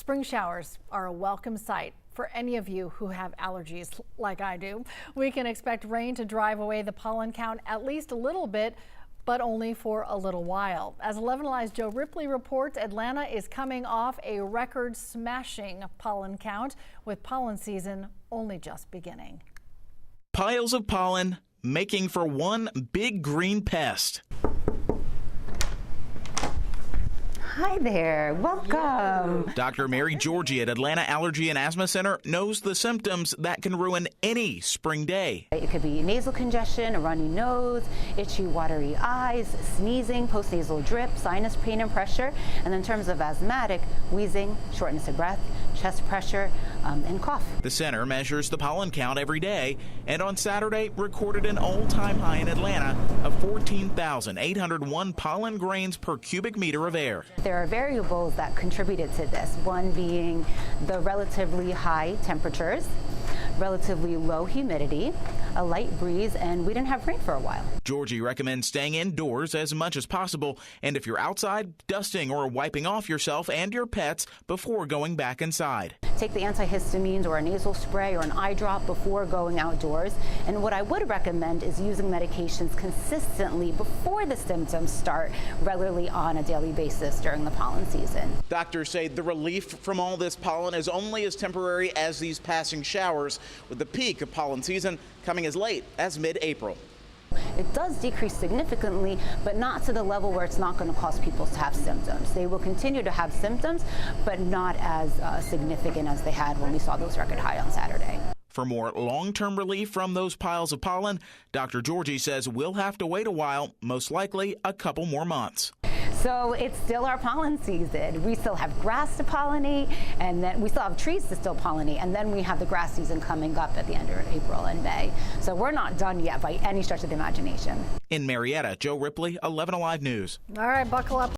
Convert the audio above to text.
Spring showers are a welcome sight for any of you who have allergies like I do. We can expect rain to drive away the pollen count at least a little bit, but only for a little while. As 11 Alive's Joe Ripley reports, Atlanta is coming off a record-smashing pollen count, with pollen season only just beginning. Piles of pollen making for one big green pest. Hi there, welcome. Dr. Mary Georgie at Atlanta Allergy and Asthma Center knows the symptoms that can ruin any spring day. It could be nasal congestion, a runny nose, itchy, watery eyes, sneezing, postnasal drip, sinus pain and pressure, and in terms of asthmatic, wheezing, shortness of breath, chest pressure, and cough. The center measures the pollen count every day, and on Saturday recorded an all-time high in Atlanta of 14,801 pollen grains per cubic meter of air. There are variables that contributed to this, one being the relatively high temperatures, relatively low humidity, a light breeze, and we didn't have rain for a while. Georgie recommends staying indoors as much as possible, and if you're outside, dusting or wiping off yourself and your pets before going back inside. Take the antihistamines or a nasal spray or an eye drop before going outdoors. And what I would recommend is using medications consistently before the symptoms start, regularly on a daily basis during the pollen season. Doctors say the relief from all this pollen is only as temporary as these passing showers, with the peak of pollen season coming as late as mid-April. It does decrease significantly, but not to the level where it's not going to cause people to have symptoms. They will continue to have symptoms, but not as significant as they had when we saw those record high on Saturday. For more long-term relief from those piles of pollen, Dr. Georgie says we'll have to wait a while, most likely a couple more months. So it's still our pollen season. We still have grass to pollinate, and then we still have trees to still pollinate, and then we have the grass season coming up at the end of April and May. So we're not done yet by any stretch of the imagination. In Marietta, Joe Ripley, 11 Alive News. All right, buckle up.